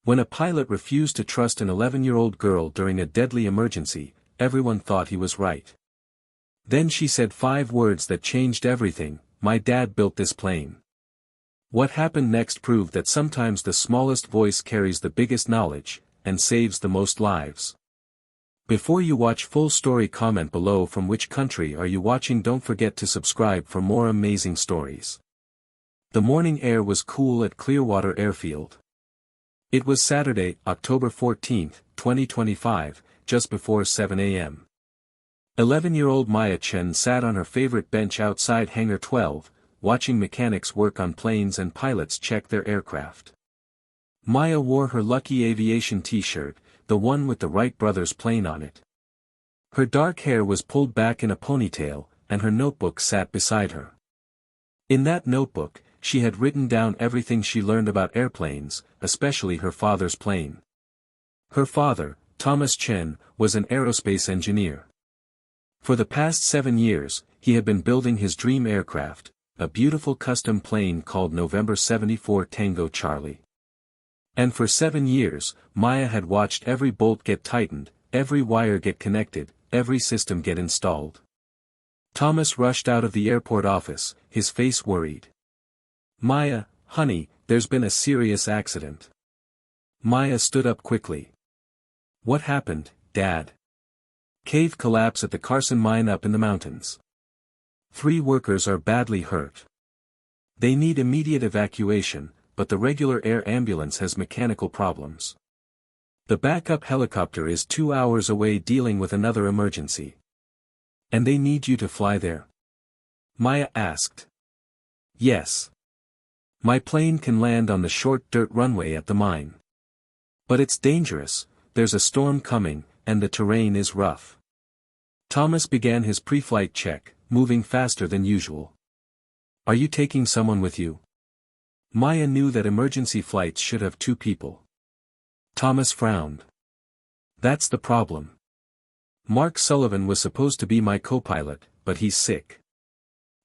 When a pilot refused to trust an 11-year-old girl during a deadly emergency, everyone thought he was right. Then she said 5 words that changed everything: "My dad built this plane." What happened next proved that sometimes the smallest voice carries the biggest knowledge, and saves the most lives. Before you watch full story, comment below from which country are you watching. Don't forget to subscribe for more amazing stories. The morning air was cool at Clearwater Airfield. It was Saturday, October 14, 2025, just before 7 a.m. 11-year-old Maya Chen sat on her favorite bench outside Hangar 12, watching mechanics work on planes and pilots check their aircraft. Maya wore her Lucky Aviation t-shirt, the one with the Wright brothers plane on it. Her dark hair was pulled back in a ponytail, and her notebook sat beside her. In that notebook, she had written down everything she learned about airplanes, especially her father's plane. Her father, Thomas Chen, was an aerospace engineer. For the past 7 years, he had been building his dream aircraft, a beautiful custom plane called November 74 Tango Charlie. And for 7 years, Maya had watched every bolt get tightened, every wire get connected, every system get installed. Thomas rushed out of the airport office, his face worried. "Maya, honey, there's been a serious accident." Maya stood up quickly. "What happened, Dad?" "Cave collapse at the Carson mine up in the mountains. 3 workers are badly hurt. They need immediate evacuation, but the regular air ambulance has mechanical problems. The backup helicopter is 2 hours away dealing with another emergency. And they need you to fly there?" Maya asked. "Yes. My plane can land on the short dirt runway at the mine. But it's dangerous, there's a storm coming, and the terrain is rough." Thomas began his pre-flight check, moving faster than usual. "Are you taking someone with you?" Maya knew that emergency flights should have 2 people. Thomas frowned. "That's the problem. Mark Sullivan was supposed to be my co-pilot, but he's sick.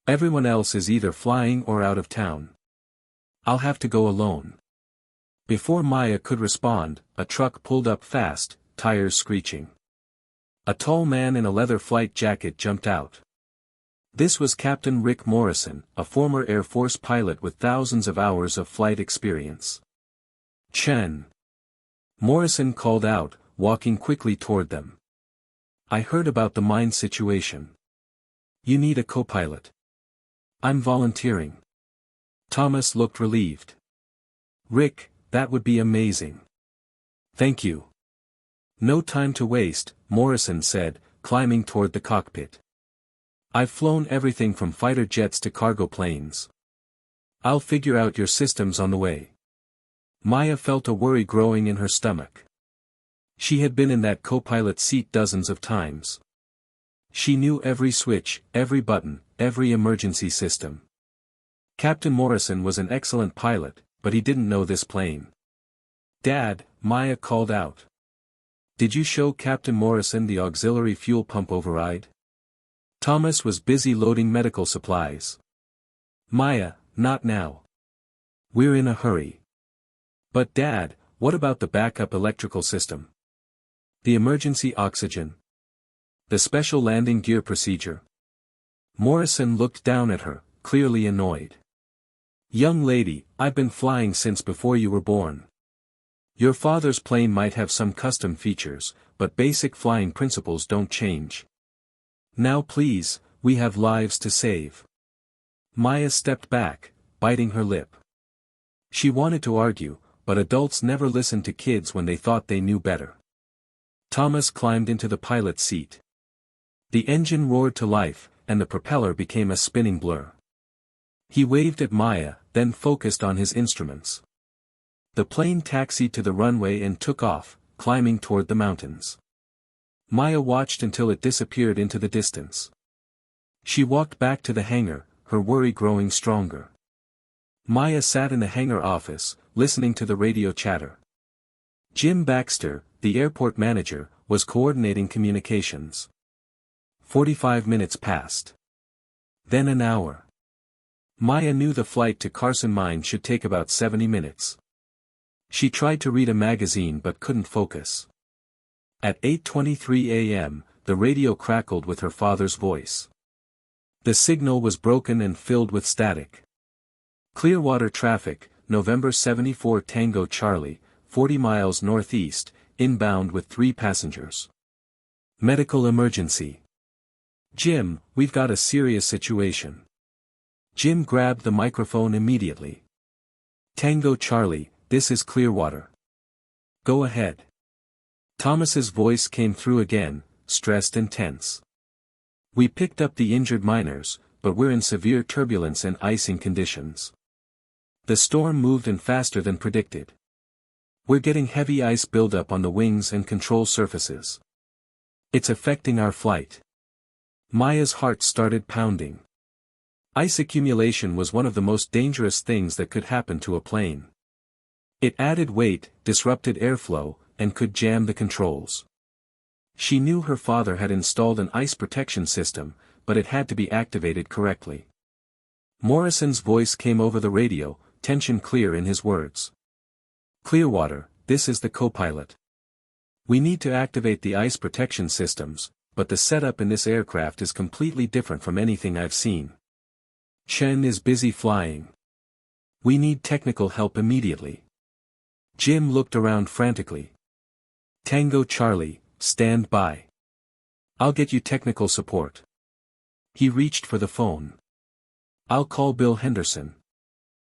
Everyone else is either flying or out of town. I'll have to go alone." Before Maya could respond, a truck pulled up fast, tires screeching. A tall man in a leather flight jacket jumped out. This was Captain Rick Morrison, a former Air Force pilot with thousands of hours of flight experience. "Chen." Morrison called out, walking quickly toward them. "I heard about the mine situation. You need a co-pilot. I'm volunteering." Thomas looked relieved. "Rick, that would be amazing. Thank you." "No time to waste," Morrison said, climbing toward the cockpit. "I've flown everything from fighter jets to cargo planes. I'll figure out your systems on the way." Maya felt a worry growing in her stomach. She had been in that co-pilot seat dozens of times. She knew every switch, every button, every emergency system. Captain Morrison was an excellent pilot, but he didn't know this plane. "Dad," Maya called out. "Did you show Captain Morrison the auxiliary fuel pump override?" Thomas was busy loading medical supplies. "Maya, not now. We're in a hurry." "But Dad, what about the backup electrical system? The emergency oxygen? The special landing gear procedure?" Morrison looked down at her, clearly annoyed. "Young lady, I've been flying since before you were born. Your father's plane might have some custom features, but basic flying principles don't change. Now please, we have lives to save." Maya stepped back, biting her lip. She wanted to argue, but adults never listened to kids when they thought they knew better. Thomas climbed into the pilot's seat. The engine roared to life, and the propeller became a spinning blur. He waved at Maya, then focused on his instruments. The plane taxied to the runway and took off, climbing toward the mountains. Maya watched until it disappeared into the distance. She walked back to the hangar, her worry growing stronger. Maya sat in the hangar office, listening to the radio chatter. Jim Baxter, the airport manager, was coordinating communications. 45 minutes passed. Then an hour. Maya knew the flight to Carson Mine should take about 70 minutes. She tried to read a magazine but couldn't focus. At 8:23 a.m., the radio crackled with her father's voice. The signal was broken and filled with static. Clearwater traffic, November 74 Tango Charlie, 40 miles northeast, inbound with 3 passengers. Medical emergency. Jim, we've got a serious situation. Jim grabbed the microphone immediately. Tango Charlie, this is Clearwater. Go ahead. Thomas's voice came through again, stressed and tense. We picked up the injured miners, but we're in severe turbulence and icing conditions. The storm moved in faster than predicted. We're getting heavy ice buildup on the wings and control surfaces. It's affecting our flight. Maya's heart started pounding. Ice accumulation was one of the most dangerous things that could happen to a plane. It added weight, disrupted airflow, and could jam the controls. She knew her father had installed an ice protection system, but it had to be activated correctly. Morrison's voice came over the radio, tension clear in his words. Clearwater, this is the Copilot. We need to activate the ice protection systems, but the setup in this aircraft is completely different from anything I've seen. Chen is busy flying. We need technical help immediately. Jim looked around frantically. Tango Charlie, stand by. I'll get you technical support. He reached for the phone. I'll call Bill Henderson.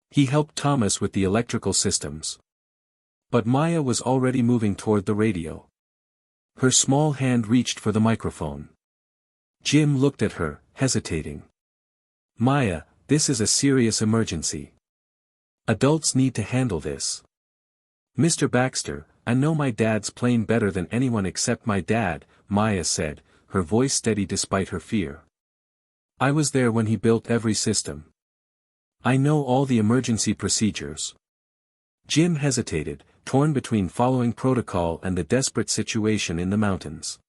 He helped Thomas with the electrical systems. But Maya was already moving toward the radio. Her small hand reached for the microphone. Jim looked at her, hesitating. Maya, this is a serious emergency. Adults need to handle this. Mr. Baxter, I know my dad's plane better than anyone except my dad, Maya said, her voice steady despite her fear. I was there when he built every system. I know all the emergency procedures. Jim hesitated, torn between following protocol and the desperate situation in the mountains.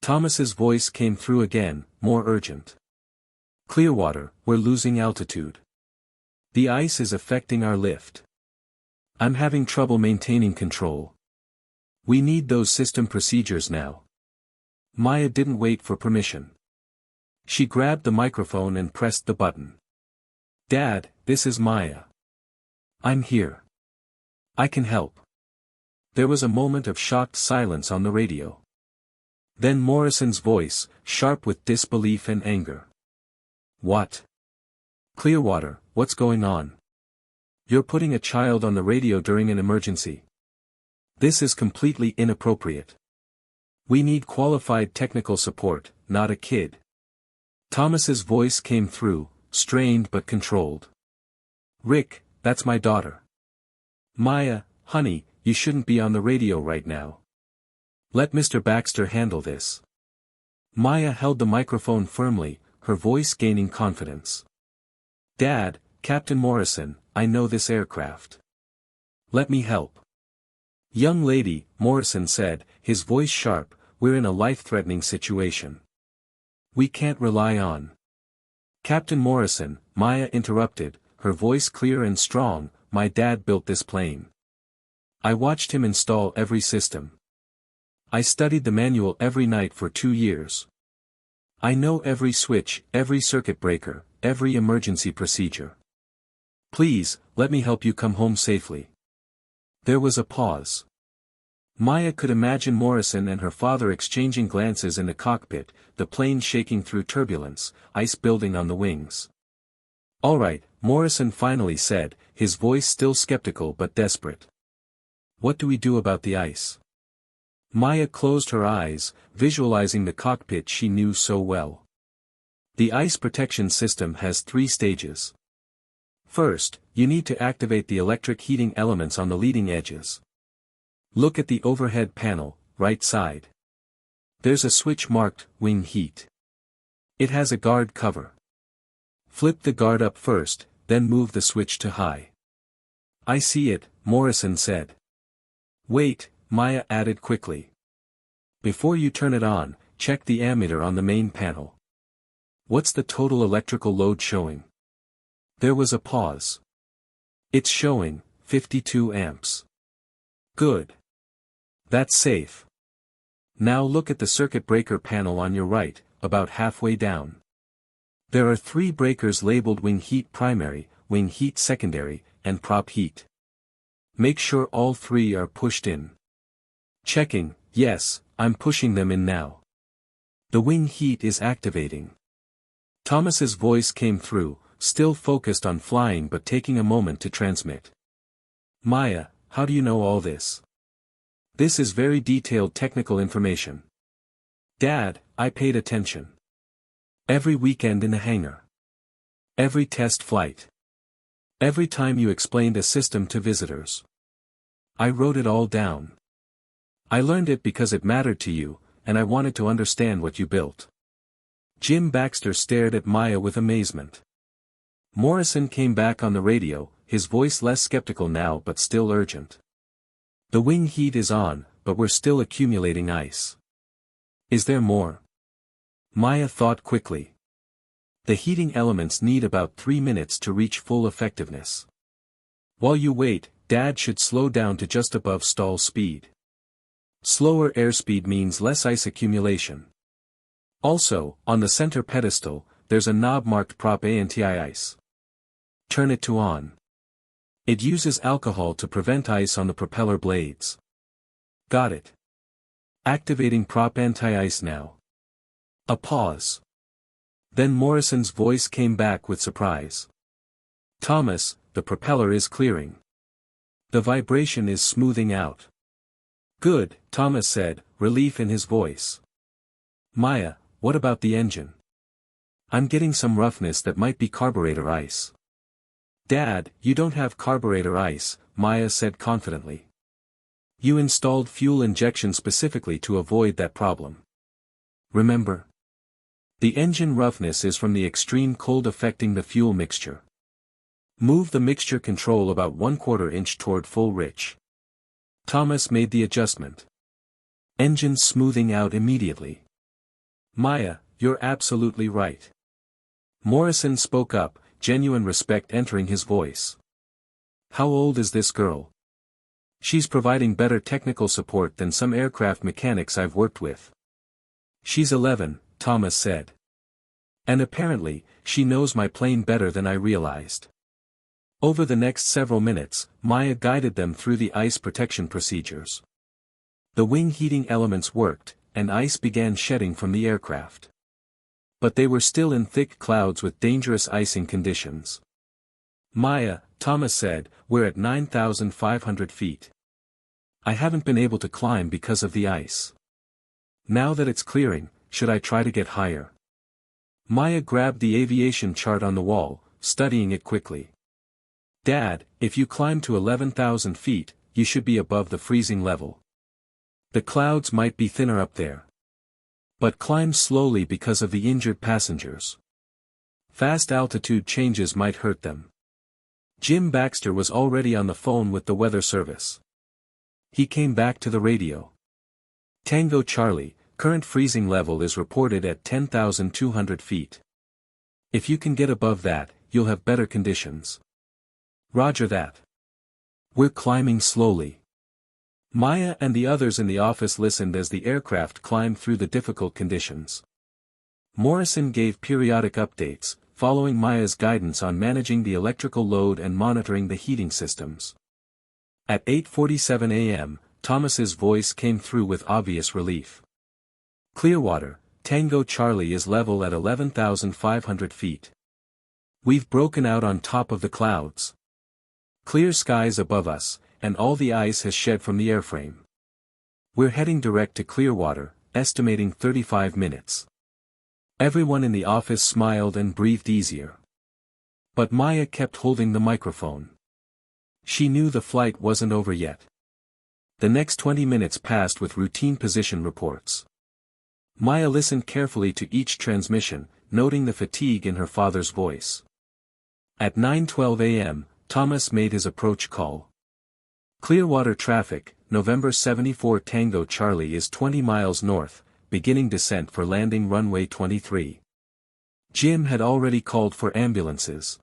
Thomas's voice came through again, more urgent. Clearwater, we're losing altitude. The ice is affecting our lift. I'm having trouble maintaining control. We need those system procedures now. Maya didn't wait for permission. She grabbed the microphone and pressed the button. Dad, this is Maya. I'm here. I can help. There was a moment of shocked silence on the radio. Then Morrison's voice, sharp with disbelief and anger. What? Clearwater, what's going on? You're putting a child on the radio during an emergency. This is completely inappropriate. We need qualified technical support, not a kid. Thomas's voice came through, strained but controlled. Rick, that's my daughter. Maya, honey, you shouldn't be on the radio right now. Let Mr. Baxter handle this. Maya held the microphone firmly, her voice gaining confidence. Dad, Captain Morrison, I know this aircraft. Let me help. Young lady, Morrison said, his voice sharp, we're in a life-threatening situation. We can't rely on. Captain Morrison, Maya interrupted, her voice clear and strong, my dad built this plane. I watched him install every system. I studied the manual every night for 2 years. I know every switch, every circuit breaker, every emergency procedure. Please, let me help you come home safely. There was a pause. Maya could imagine Morrison and her father exchanging glances in the cockpit, the plane shaking through turbulence, ice building on the wings. All right, Morrison finally said, his voice still skeptical but desperate. What do we do about the ice? Maya closed her eyes, visualizing the cockpit she knew so well. The ice protection system has 3 stages. First, you need to activate the electric heating elements on the leading edges. Look at the overhead panel, right side. There's a switch marked, wing heat. It has a guard cover. Flip the guard up first, then move the switch to high. I see it, Morrison said. Wait, Maya added quickly. Before you turn it on, check the ammeter on the main panel. What's the total electrical load showing? There was a pause. It's showing 52 amps. Good. That's safe. Now look at the circuit breaker panel on your right, about halfway down. There are 3 breakers labeled wing heat primary, wing heat secondary, and prop heat. Make sure all 3 are pushed in. Checking, yes, I'm pushing them in now. The wing heat is activating. Thomas's voice came through, still focused on flying but taking a moment to transmit. Maya, how do you know all this? This is very detailed technical information. Dad, I paid attention. Every weekend in the hangar. Every test flight. Every time you explained a system to visitors. I wrote it all down. I learned it because it mattered to you, and I wanted to understand what you built. Jim Baxter stared at Maya with amazement. Morrison came back on the radio, his voice less skeptical now but still urgent. The wing heat is on, but we're still accumulating ice. Is there more? Maya thought quickly. The heating elements need about 3 minutes to reach full effectiveness. While you wait, Dad should slow down to just above stall speed. Slower airspeed means less ice accumulation. Also, on the center pedestal, there's a knob marked Prop Anti-Ice. Turn it to on. It uses alcohol to prevent ice on the propeller blades. Got it. Activating Prop Anti-Ice now. A pause. Then Morrison's voice came back with surprise. Thomas, the propeller is clearing. The vibration is smoothing out. Good, Thomas said, relief in his voice. Maya, what about the engine? I'm getting some roughness that might be carburetor ice. Dad, you don't have carburetor ice, Maya said confidently. You installed fuel injection specifically to avoid that problem. Remember? The engine roughness is from the extreme cold affecting the fuel mixture. Move the mixture control about 1/4 inch toward full rich. Thomas made the adjustment. Engine smoothing out immediately. Maya, you're absolutely right. Morrison spoke up, genuine respect entering his voice. How old is this girl? She's providing better technical support than some aircraft mechanics I've worked with. She's 11, Thomas said. And apparently, she knows my plane better than I realized. Over the next several minutes, Maya guided them through the ice protection procedures. The wing heating elements worked, and ice began shedding from the aircraft. But they were still in thick clouds with dangerous icing conditions. Maya, Thomas said, we're at 9,500 feet. I haven't been able to climb because of the ice. Now that it's clearing, should I try to get higher? Maya grabbed the aviation chart on the wall, studying it quickly. Dad, if you climb to 11,000 feet, you should be above the freezing level. The clouds might be thinner up there. But climb slowly because of the injured passengers. Fast altitude changes might hurt them. Jim Baxter was already on the phone with the weather service. He came back to the radio. Tango Charlie, current freezing level is reported at 10,200 feet. If you can get above that, you'll have better conditions. Roger that. We're climbing slowly. Maya and the others in the office listened as the aircraft climbed through the difficult conditions. Morrison gave periodic updates, following Maya's guidance on managing the electrical load and monitoring the heating systems. At 8:47 a.m., Thomas's voice came through with obvious relief. Clearwater, Tango Charlie is level at 11,500 feet. We've broken out on top of the clouds. Clear skies above us, and all the ice has shed from the airframe. We're heading direct to Clearwater, estimating 35 minutes. Everyone in the office smiled and breathed easier. But Maya kept holding the microphone. She knew the flight wasn't over yet. The next 20 minutes passed with routine position reports. Maya listened carefully to each transmission, noting the fatigue in her father's voice. At 9:12 a.m., Thomas made his approach call. Clearwater traffic, November 74 Tango Charlie is 20 miles north, beginning descent for landing runway 23. Jim had already called for ambulances.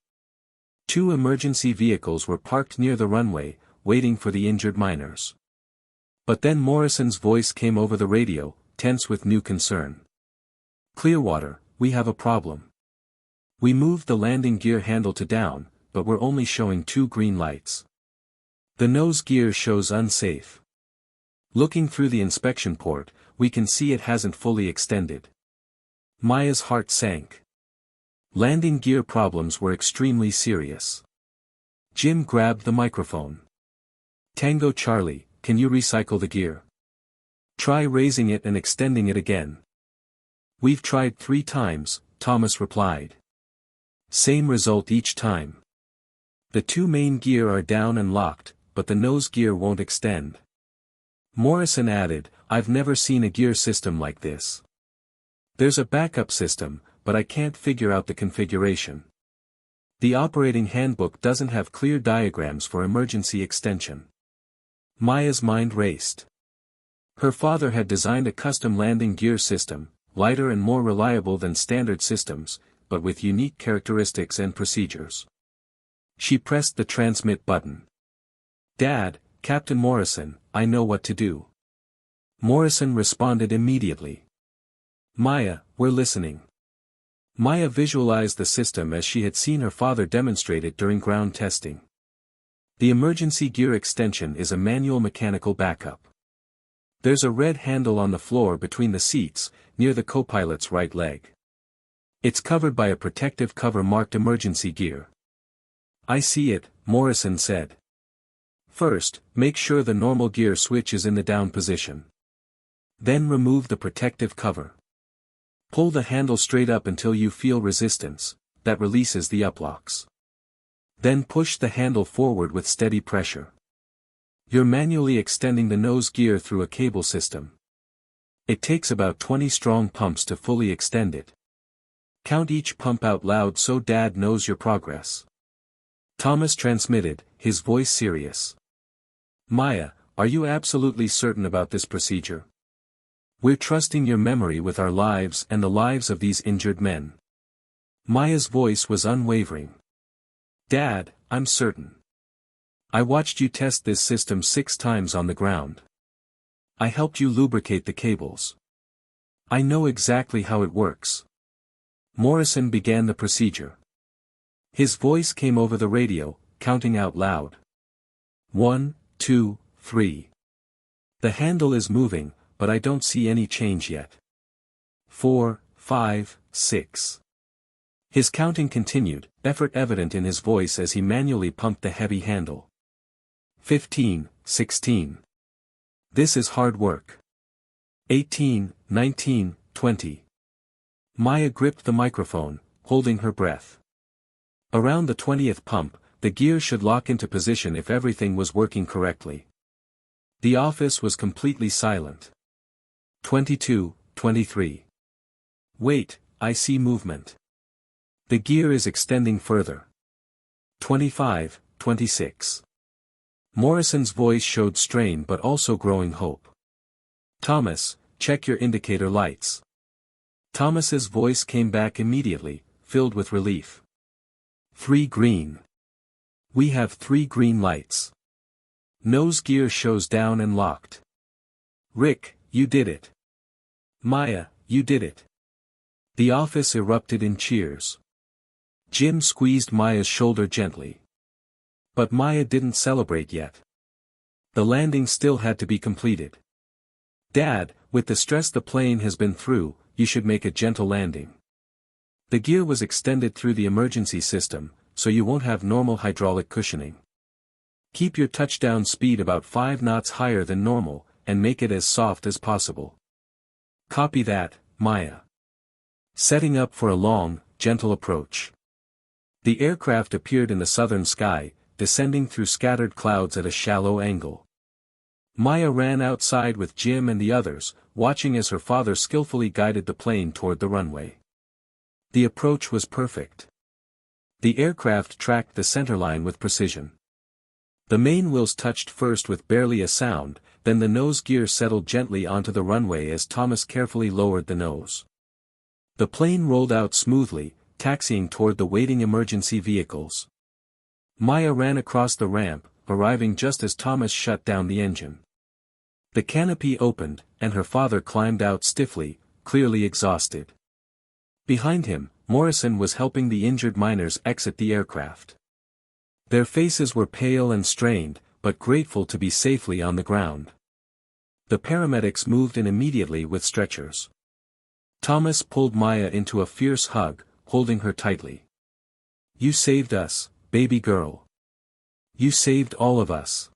2 emergency vehicles were parked near the runway, waiting for the injured miners. But then Morrison's voice came over the radio, tense with new concern. "Clearwater, we have a problem. We moved the landing gear handle to down, but we're only showing 2 green lights. The nose gear shows unsafe. Looking through the inspection port, we can see it hasn't fully extended." Maya's heart sank. Landing gear problems were extremely serious. Jim grabbed the microphone. "Tango Charlie, can you recycle the gear? Try raising it and extending it again." "We've tried 3 times, Thomas replied. "Same result each time. The 2 main gear are down and locked, but the nose gear won't extend." Morrison added, "I've never seen a gear system like this. There's a backup system, but I can't figure out the configuration. The operating handbook doesn't have clear diagrams for emergency extension." Maya's mind raced. Her father had designed a custom landing gear system, lighter and more reliable than standard systems, but with unique characteristics and procedures. She pressed the transmit button. "Dad, Captain Morrison, I know what to do." Morrison responded immediately. "Maya, we're listening." Maya visualized the system as she had seen her father demonstrate it during ground testing. The emergency gear extension is a manual mechanical backup. There's a red handle on the floor between the seats, near the co-pilot's right leg. It's covered by a protective cover marked emergency gear. "I see it," Morrison said. "First, make sure the normal gear switch is in the down position. Then remove the protective cover. Pull the handle straight up until you feel resistance, that releases the uplocks. Then push the handle forward with steady pressure. You're manually extending the nose gear through a cable system. It takes about 20 strong pumps to fully extend it. Count each pump out loud so Dad knows your progress." Thomas transmitted, his voice serious. "Maya, are you absolutely certain about this procedure? We're trusting your memory with our lives and the lives of these injured men." Maya's voice was unwavering. "Dad, I'm certain. I watched you test this system 6 times on the ground. I helped you lubricate the cables. I know exactly how it works." Morrison began the procedure. His voice came over the radio, counting out loud. 1, 2, 3. The handle is moving, but I don't see any change yet. 4, 5, 6. His counting continued, effort evident in his voice as he manually pumped the heavy handle. 15, 16. This is hard work. 18, 19, 20. Maya gripped the microphone, holding her breath. Around the 20th pump, the gear should lock into position if everything was working correctly. The office was completely silent. 22, 23. Wait, I see movement. The gear is extending further. 25, 26. Morrison's voice showed strain but also growing hope. Thomas, check your indicator lights. Thomas's voice came back immediately, filled with relief. 3 green. We have 3 green lights. Nose gear shows down and locked. Rick, you did it. Maya, you did it. The office erupted in cheers. Jim squeezed Maya's shoulder gently. But Maya didn't celebrate yet. The landing still had to be completed. Dad, with the stress the plane has been through, you should make a gentle landing. The gear was extended through the emergency system, so you won't have normal hydraulic cushioning. Keep your touchdown speed about 5 knots higher than normal, and make it as soft as possible. Copy that, Maya. Setting up for a long, gentle approach. The aircraft appeared in the southern sky, descending through scattered clouds at a shallow angle. Maya ran outside with Jim and the others, watching as her father skillfully guided the plane toward the runway. The approach was perfect. The aircraft tracked the centerline with precision. The main wheels touched first with barely a sound, then the nose gear settled gently onto the runway as Thomas carefully lowered the nose. The plane rolled out smoothly, taxiing toward the waiting emergency vehicles. Maya ran across the ramp, arriving just as Thomas shut down the engine. The canopy opened, and her father climbed out stiffly, clearly exhausted. Behind him, Morrison was helping the injured miners exit the aircraft. Their faces were pale and strained, but grateful to be safely on the ground. The paramedics moved in immediately with stretchers. Thomas pulled Maya into a fierce hug, holding her tightly. "You saved us, baby girl. You saved all of us."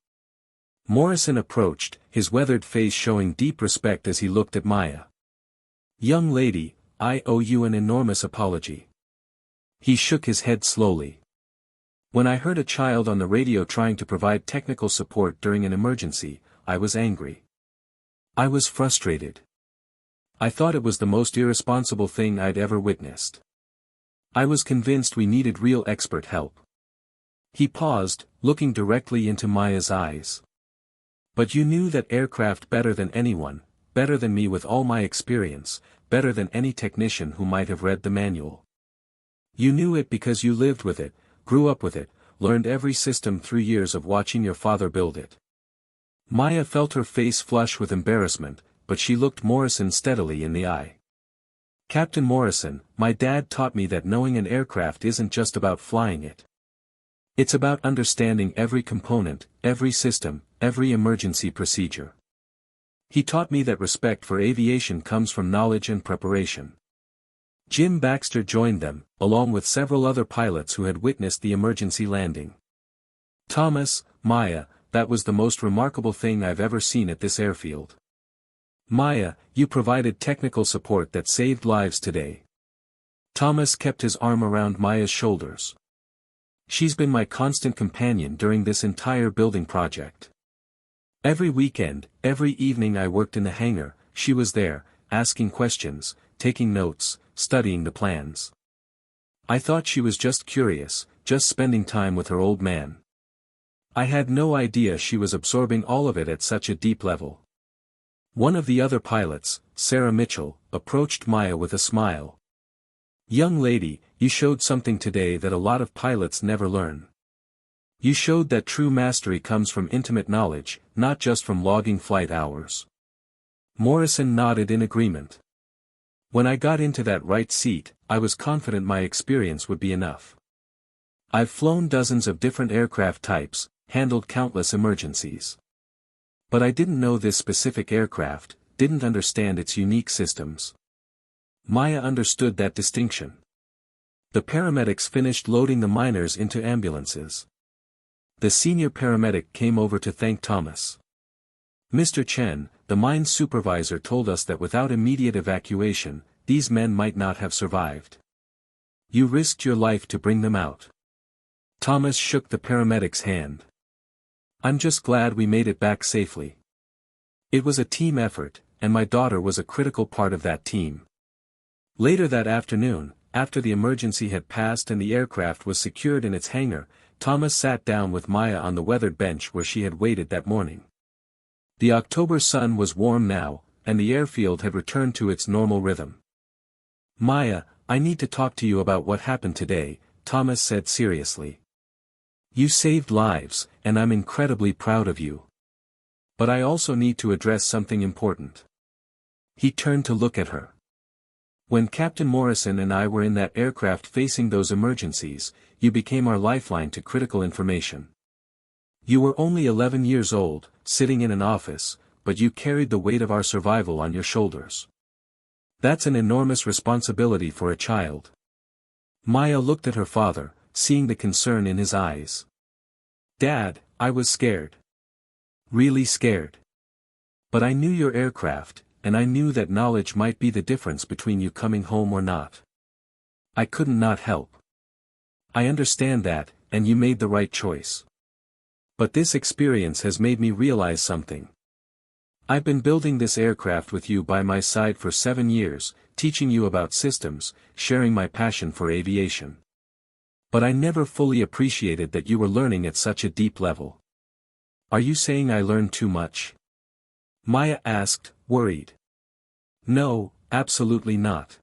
Morrison approached, his weathered face showing deep respect as he looked at Maya. "Young lady, I owe you an enormous apology." He shook his head slowly. "When I heard a child on the radio trying to provide technical support during an emergency, I was angry. I was frustrated. I thought it was the most irresponsible thing I'd ever witnessed. I was convinced we needed real expert help." He paused, looking directly into Maya's eyes. "But you knew that aircraft better than anyone, better than me with all my experience, better than any technician who might have read the manual. You knew it because you lived with it, grew up with it, learned every system through years of watching your father build it." Maya felt her face flush with embarrassment, but she looked Morrison steadily in the eye. "Captain Morrison, my dad taught me that knowing an aircraft isn't just about flying it. It's about understanding every component, every system, every emergency procedure. He taught me that respect for aviation comes from knowledge and preparation." Jim Baxter joined them, along with several other pilots who had witnessed the emergency landing. "Thomas, Maya, that was the most remarkable thing I've ever seen at this airfield. Maya, you provided technical support that saved lives today." Thomas kept his arm around Maya's shoulders. "She's been my constant companion during this entire building project. Every weekend, every evening I worked in the hangar, she was there, asking questions, taking notes, studying the plans. I thought she was just curious, just spending time with her old man. I had no idea she was absorbing all of it at such a deep level." One of the other pilots, Sarah Mitchell, approached Maya with a smile. "Young lady, you showed something today that a lot of pilots never learn. You showed that true mastery comes from intimate knowledge, not just from logging flight hours." Morrison nodded in agreement. "When I got into that right seat, I was confident my experience would be enough. I've flown dozens of different aircraft types, handled countless emergencies. But I didn't know this specific aircraft, didn't understand its unique systems." Maya understood that distinction. The paramedics finished loading the miners into ambulances. The senior paramedic came over to thank Thomas. "Mr. Chen, the mine supervisor told us that without immediate evacuation, these men might not have survived. You risked your life to bring them out." Thomas shook the paramedic's hand. "I'm just glad we made it back safely. It was a team effort, and my daughter was a critical part of that team." Later that afternoon, after the emergency had passed and the aircraft was secured in its hangar, Thomas sat down with Maya on the weathered bench where she had waited that morning. The October sun was warm now, and the airfield had returned to its normal rhythm. "Maya, I need to talk to you about what happened today," Thomas said seriously. "You saved lives, and I'm incredibly proud of you. But I also need to address something important." He turned to look at her. "When Captain Morrison and I were in that aircraft facing those emergencies, you became our lifeline to critical information. You were only 11 years old, sitting in an office, but you carried the weight of our survival on your shoulders. That's an enormous responsibility for a child." Maya looked at her father, seeing the concern in his eyes. "Dad, I was scared. Really scared. But I knew your aircraft, and I knew that knowledge might be the difference between you coming home or not. I couldn't not help. I understand that, and you made the right choice. But this experience has made me realize something. I've been building this aircraft with you by my side for 7 years, teaching you about systems, sharing my passion for aviation. But I never fully appreciated that you were learning at such a deep level. Are you saying I learned too much?" Maya asked, worried. "No, absolutely not.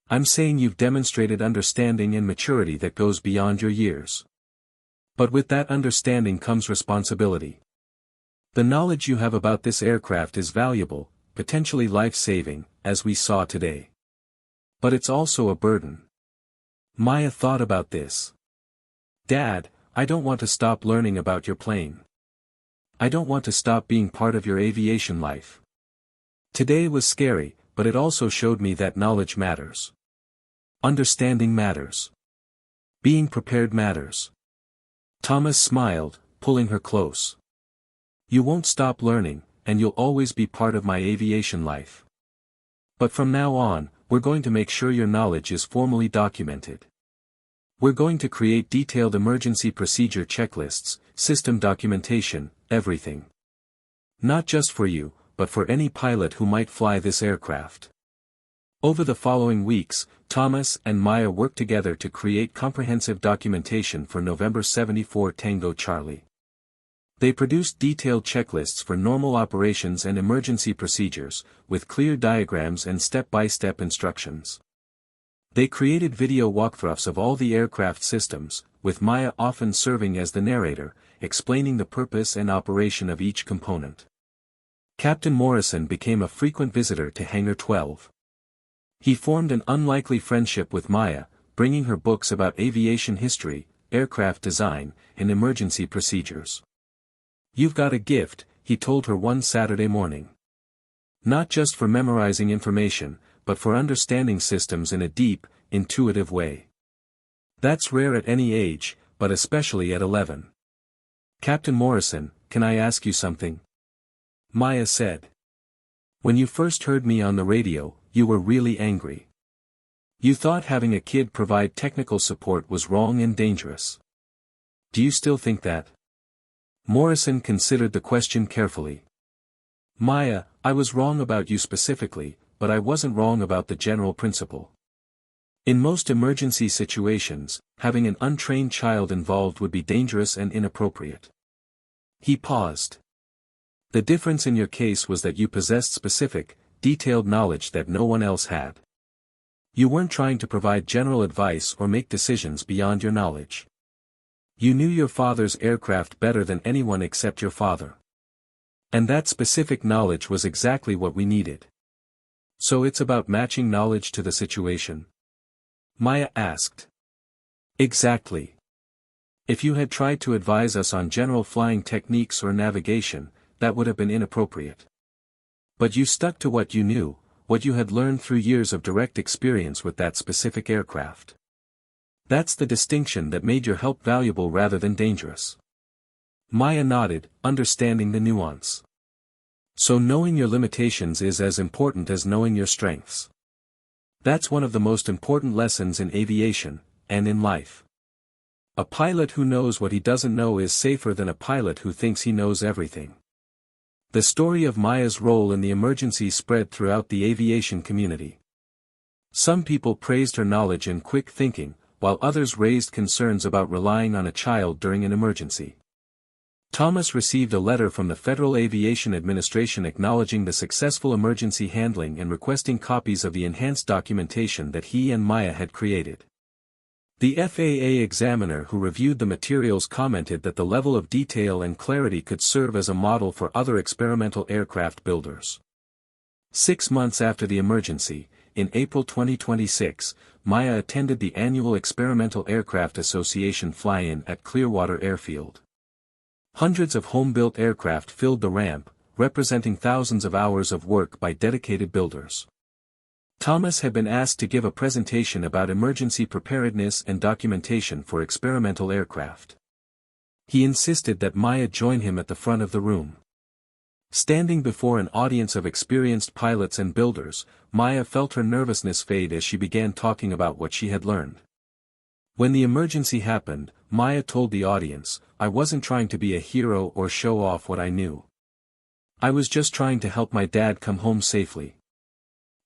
I'm saying you've demonstrated understanding and maturity that goes beyond your years. But with that understanding comes responsibility. The knowledge you have about this aircraft is valuable, potentially life-saving, as we saw today. But it's also a burden. Maya thought about this. Dad, I don't want to stop learning about your plane. I don't want to stop being part of your aviation life. Today was scary, but it also showed me that knowledge matters. Understanding matters. Being prepared matters. Thomas smiled, pulling her close. You won't stop learning, and you'll always be part of my aviation life. But from now on, we're going to make sure your knowledge is formally documented. We're going to create detailed emergency procedure checklists, system documentation, everything. Not just for you, but for any pilot who might fly this aircraft. Over the following weeks, Thomas and Maya worked together to create comprehensive documentation for November 74 Tango Charlie. They produced detailed checklists for normal operations and emergency procedures, with clear diagrams and step-by-step instructions. They created video walkthroughs of all the aircraft systems, with Maya often serving as the narrator, explaining the purpose and operation of each component. Captain Morrison became a frequent visitor to Hangar 12. He formed an unlikely friendship with Maya, bringing her books about aviation history, aircraft design, and emergency procedures. You've got a gift, he told her one Saturday morning. Not just for memorizing information, but for understanding systems in a deep, intuitive way. That's rare at any age, but especially at 11. Captain Morrison, can I ask you something? Maya said. When you first heard me on the radio, you were really angry. You thought having a kid provide technical support was wrong and dangerous. Do you still think that? Morrison considered the question carefully. Maya, I was wrong about you specifically, but I wasn't wrong about the general principle. In most emergency situations, having an untrained child involved would be dangerous and inappropriate. He paused. The difference in your case was that you possessed specific, detailed knowledge that no one else had. You weren't trying to provide general advice or make decisions beyond your knowledge. You knew your father's aircraft better than anyone except your father. And that specific knowledge was exactly what we needed. So it's about matching knowledge to the situation? Maya asked. Exactly. If you had tried to advise us on general flying techniques or navigation, that would have been inappropriate. But you stuck to what you knew, what you had learned through years of direct experience with that specific aircraft. That's the distinction that made your help valuable rather than dangerous. Maya nodded, understanding the nuance. So knowing your limitations is as important as knowing your strengths. That's one of the most important lessons in aviation, and in life. A pilot who knows what he doesn't know is safer than a pilot who thinks he knows everything. The story of Maya's role in the emergency spread throughout the aviation community. Some people praised her knowledge and quick thinking, while others raised concerns about relying on a child during an emergency. Thomas received a letter from the Federal Aviation Administration acknowledging the successful emergency handling and requesting copies of the enhanced documentation that he and Maya had created. The FAA examiner who reviewed the materials commented that the level of detail and clarity could serve as a model for other experimental aircraft builders. 6 months after the emergency, in April 2026, Maya attended the annual Experimental Aircraft Association fly-in at Clearwater Airfield. Hundreds of home-built aircraft filled the ramp, representing thousands of hours of work by dedicated builders. Thomas had been asked to give a presentation about emergency preparedness and documentation for experimental aircraft. He insisted that Maya join him at the front of the room. Standing before an audience of experienced pilots and builders, Maya felt her nervousness fade as she began talking about what she had learned. When the emergency happened, Maya told the audience, I wasn't trying to be a hero or show off what I knew. I was just trying to help my dad come home safely.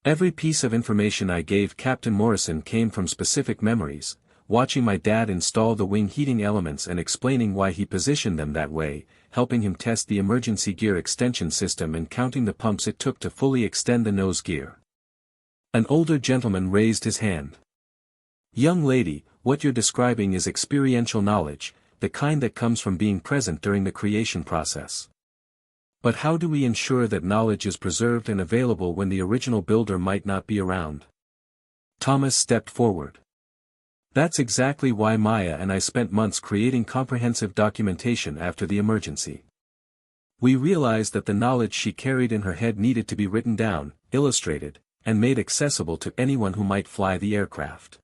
Every piece of information I gave Captain Morrison came from specific memories, watching my dad install the wing heating elements and explaining why he positioned them that way, helping him test the emergency gear extension system and counting the pumps it took to fully extend the nose gear. An older gentleman raised his hand. Young lady, what you're describing is experiential knowledge, the kind that comes from being present during the creation process. But how do we ensure that knowledge is preserved and available when the original builder might not be around? Thomas stepped forward. That's exactly why Maya and I spent months creating comprehensive documentation after the emergency. We realized that the knowledge she carried in her head needed to be written down, illustrated, and made accessible to anyone who might fly the aircraft.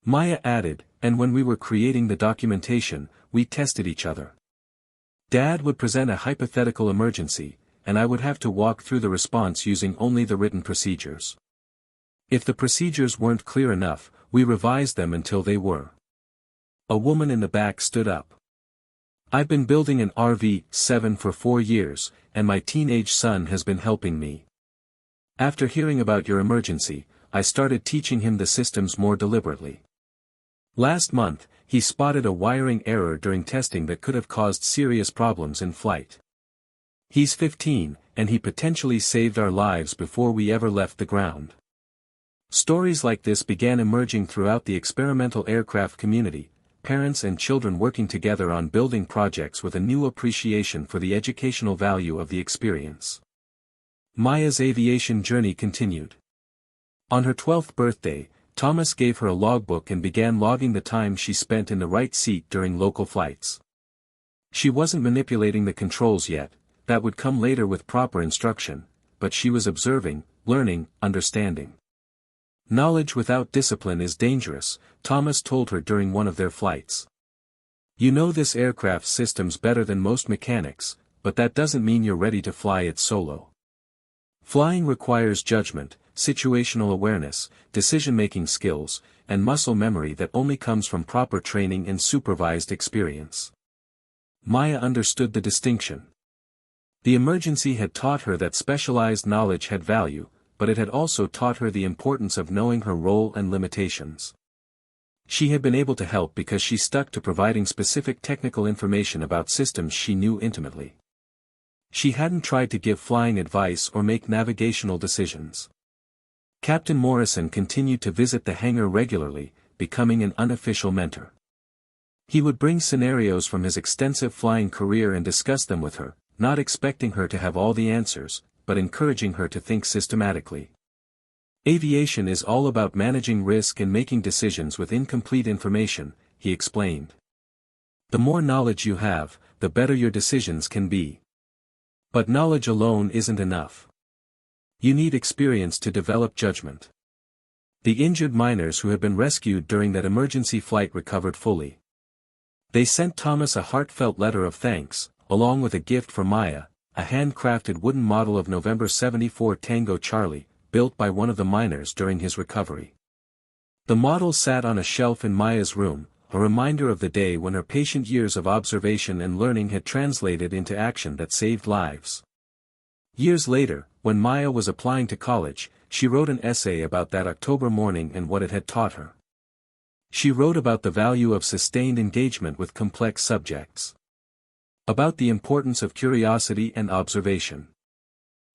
Maya added, and when we were creating the documentation, we tested each other. Dad would present a hypothetical emergency, and I would have to walk through the response using only the written procedures. If the procedures weren't clear enough, we revised them until they were. A woman in the back stood up. I've been building an RV-7 for 4 years, and my teenage son has been helping me. After hearing about your emergency, I started teaching him the systems more deliberately. Last month, he spotted a wiring error during testing that could have caused serious problems in flight. He's 15, and he potentially saved our lives before we ever left the ground. Stories like this began emerging throughout the experimental aircraft community, parents and children working together on building projects with a new appreciation for the educational value of the experience. Maya's aviation journey continued. On her 12th birthday, Thomas gave her a logbook and began logging the time she spent in the right seat during local flights. She wasn't manipulating the controls yet, that would come later with proper instruction, but she was observing, learning, understanding. Knowledge without discipline is dangerous, Thomas told her during one of their flights. You know this aircraft system's better than most mechanics, but that doesn't mean you're ready to fly it solo. Flying requires judgment, situational awareness, decision-making skills, and muscle memory that only comes from proper training and supervised experience. Maya understood the distinction. The emergency had taught her that specialized knowledge had value, but it had also taught her the importance of knowing her role and limitations. She had been able to help because she stuck to providing specific technical information about systems she knew intimately. She hadn't tried to give flying advice or make navigational decisions. Captain Morrison continued to visit the hangar regularly, becoming an unofficial mentor. He would bring scenarios from his extensive flying career and discuss them with her, not expecting her to have all the answers, but encouraging her to think systematically. Aviation is all about managing risk and making decisions with incomplete information, he explained. The more knowledge you have, the better your decisions can be. But knowledge alone isn't enough. You need experience to develop judgment. The injured miners who had been rescued during that emergency flight recovered fully. They sent Thomas a heartfelt letter of thanks, along with a gift for Maya, a handcrafted wooden model of November 74 Tango Charlie, built by one of the miners during his recovery. The model sat on a shelf in Maya's room, a reminder of the day when her patient years of observation and learning had translated into action that saved lives. Years later, when Maya was applying to college, she wrote an essay about that October morning and what it had taught her. She wrote about the value of sustained engagement with complex subjects. About the importance of curiosity and observation.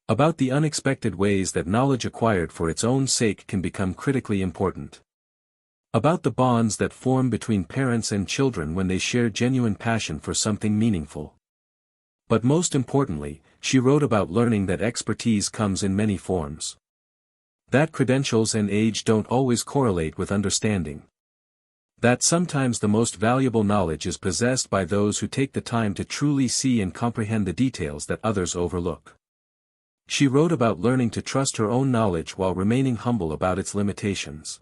About the unexpected ways that knowledge acquired for its own sake can become critically important. About the bonds that form between parents and children when they share genuine passion for something meaningful. But most importantly, she wrote about learning that expertise comes in many forms. That credentials and age don't always correlate with understanding. That sometimes the most valuable knowledge is possessed by those who take the time to truly see and comprehend the details that others overlook. She wrote about learning to trust her own knowledge while remaining humble about its limitations.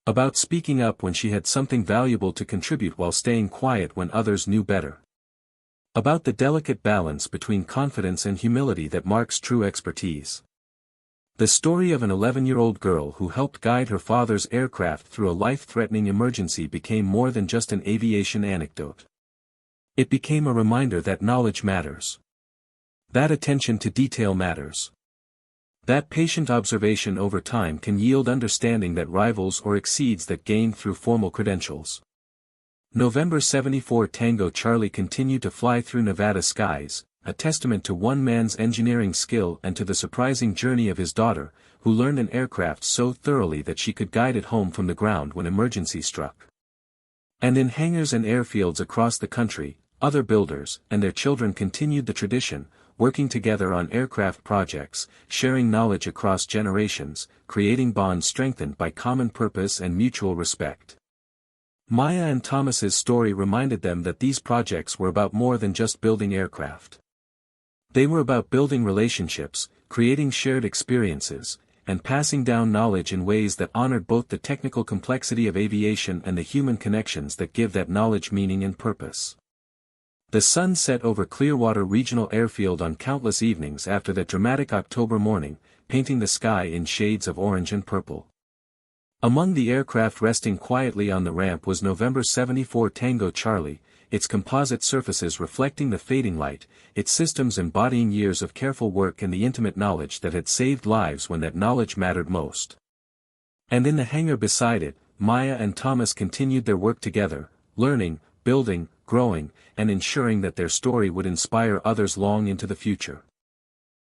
About speaking up when she had something valuable to contribute while staying quiet when others knew better. About the delicate balance between confidence and humility that marks true expertise. The story of an 11-year-old girl who helped guide her father's aircraft through a life-threatening emergency became more than just an aviation anecdote. It became a reminder that knowledge matters. That attention to detail matters. That patient observation over time can yield understanding that rivals or exceeds that gained through formal credentials. November 74 Tango Charlie continued to fly through Nevada skies, a testament to one man's engineering skill and to the surprising journey of his daughter, who learned an aircraft so thoroughly that she could guide it home from the ground when emergency struck. And in hangars and airfields across the country, other builders and their children continued the tradition, working together on aircraft projects, sharing knowledge across generations, creating bonds strengthened by common purpose and mutual respect. Maya and Thomas's story reminded them that these projects were about more than just building aircraft. They were about building relationships, creating shared experiences, and passing down knowledge in ways that honored both the technical complexity of aviation and the human connections that give that knowledge meaning and purpose. The sun set over Clearwater Regional Airfield on countless evenings after that dramatic October morning, painting the sky in shades of orange and purple. Among the aircraft resting quietly on the ramp was November 74 Tango Charlie, its composite surfaces reflecting the fading light, its systems embodying years of careful work and the intimate knowledge that had saved lives when that knowledge mattered most. And in the hangar beside it, Maya and Thomas continued their work together, learning, building, growing, and ensuring that their story would inspire others long into the future.